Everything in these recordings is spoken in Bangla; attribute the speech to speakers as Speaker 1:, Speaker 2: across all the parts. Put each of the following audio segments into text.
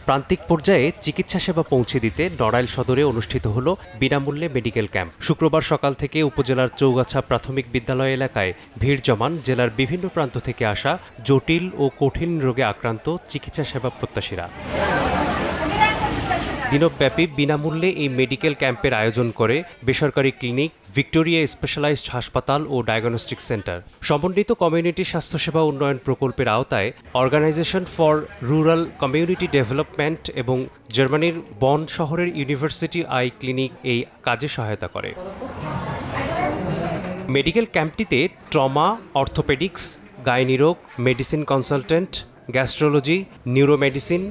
Speaker 1: প্রান্তিক পর্যায়ে চিকিৎসা সেবা পৌঁছে দিতে নড়াইল সদরে অনুষ্ঠিত হল বিনামূল্যে মেডিকেল ক্যাম্প। শুক্রবার সকাল থেকে উপজেলার চৌগাছা প্রাথমিক বিদ্যালয় এলাকায় ভিড় জমান জেলার বিভিন্ন প্রান্ত থেকে আসা জটিল ও কঠিন রোগে আক্রান্ত চিকিৎসা সেবা প্রত্যাশীরা। দিনব্যাপী বিনামূল্যে এই মেডিকেল ক্যাম্পের আয়োজন করে বেসরকারি ক্লিনিক, ভিক্টোরিয়া স্পেশালাইজড হাসপাতাল ও ডায়াগনস্টিক সেন্টার। সমন্বিত কমিউনিটি স্বাস্থ্যসেবা উন্নয়ন প্রকল্পের আওতায় organisation for rural community development এবং জার্মানির বন শহরের ইউনিভার্সিটি আই ক্লিনিক এই কাজে সহায়তা করে। মেডিকেল ক্যাম্পটিতে ট্রমা, অর্থোপেডিক্স, গাইনিরোগ, medicine consultant, gastrology, neuromedicine,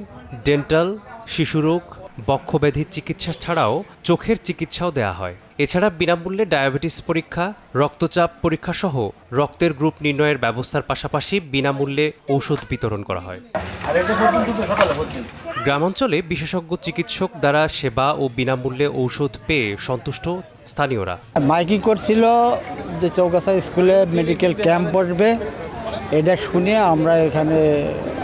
Speaker 1: dental, শিশুরোগ, বক্ষব্যাধির চিকিৎসা ছাড়াও চোখের চিকিৎসাও দেওয়া হয়। এছাড়া বিনামূল্যে ডায়াবেটিস পরীক্ষা, রক্তচাপ পরীক্ষা সহ রক্তের গ্রুপ নির্ণয়ের ব্যবস্থার পাশাপাশি বিনামূল্যে ঔষধ বিতরণ করা হয়। গ্রামাঞ্চলে বিশেষজ্ঞ চিকিৎসক দ্বারা সেবা ও বিনামূল্যে ঔষধ পেয়ে সন্তুষ্ট স্থানীয়রা।
Speaker 2: মাইকিং করছিল যে চৌগাছা স্কুলে মেডিকেল ক্যাম্প বসবে, এটা শুনে আমরা এখানে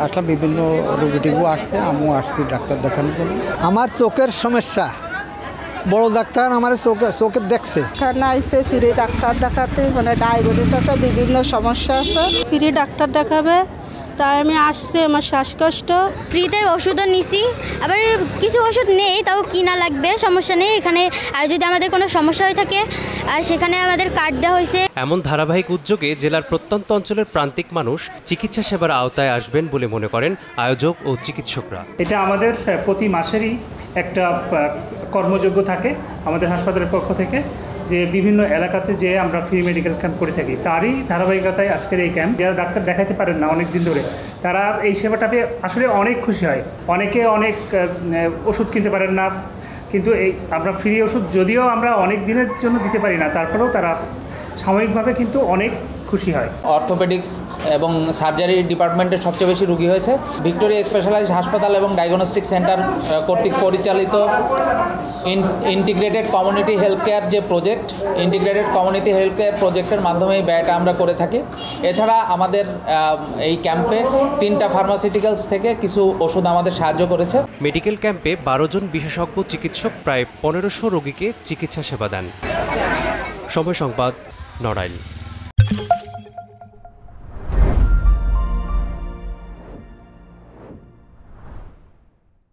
Speaker 2: আসলাম। বিভিন্ন রোগীটিও আসছে, আমিও আসছি ডাক্তার দেখানোর জন্য।
Speaker 3: আমার চোখের সমস্যা, বড় ডাক্তার আমার চোখে দেখছে।
Speaker 4: এখানে আইসে ফ্রি ডাক্তার দেখাতে, মানে ডায়াবেটিস আছে, বিভিন্ন সমস্যা আছে, ফ্রি ডাক্তার দেখাবে, তাই আমি আসছি। আমার শ্বাসকষ্ট,
Speaker 5: ফ্রিতে ওষুধও নিছি, আবার কিছু ওষুধ নেই, তাও কিনা লাগবে, সমস্যা নেই এখানে। আর যদি আমাদের কোনো সমস্যা হয়ে থাকে আর সেখানে আমাদের কার্ড দেওয়া হয়েছে।
Speaker 1: এমন ধারাবাহিক উদ্যোগে জেলার প্রত্যন্ত অঞ্চলের প্রান্তিক মানুষ চিকিৎসা সেবার আওতায় আসবেন বলে মনে করেন আয়োজক ও চিকিৎসকরা।
Speaker 6: এটা আমাদের প্রতি মাসেরই একটা কর্মযোগ্য থাকে আমাদের হাসপাতালের পক্ষ থেকে, যে বিভিন্ন এলাকাতে যে আমরা ফ্রি মেডিকেল ক্যাম্প করে থাকি, তারই ধারাবাহিকতায় আজকের এই ক্যাম্প। যারা ডাক্তার দেখাতে পারেন না অনেক দিন ধরে, তারা এই সেবাটা পেয়ে আসলে অনেক খুশি হয়। অনেকে অনেক ওষুধ কিনতে পারেন না, কিন্তু এই আমরা ফ্রি ওষুধ যদিও আমরা অনেক দিনের জন্য দিতে পারি না, তারপরেও তারা সাময়িকভাবে কিন্তু অনেক খুশি হয়।
Speaker 7: অর্থোপেডিক্স এবং সার্জারি ডিপার্টমেন্টের সবচেয়ে বেশি রোগী হয়েছে। ভিক্টোরিয়া স্পেশালাইজড হাসপাতাল এবং ডায়াগনস্টিক সেন্টার কর্তৃক পরিচালিত ইন্টিগ্রেটেড কমিউনিটি হেলথ কেয়ার যে project, integrated community health care প্রজেক্টের মাধ্যমে এই ব্যয়টা আমরা করে থাকি। এছাড়া আমাদের এই ক্যাম্পে 3টা ফার্মাসিউটিক্যালস থেকে কিছু ওষুধ আমাদের সাহায্য করেছে।
Speaker 1: মেডিকেল ক্যাম্পে 12 জন বিশেষজ্ঞ চিকিৎসক প্রায় 1500 রোগীকে চিকিৎসা সেবা দেন। সময় সংবাদ, নড়াইল।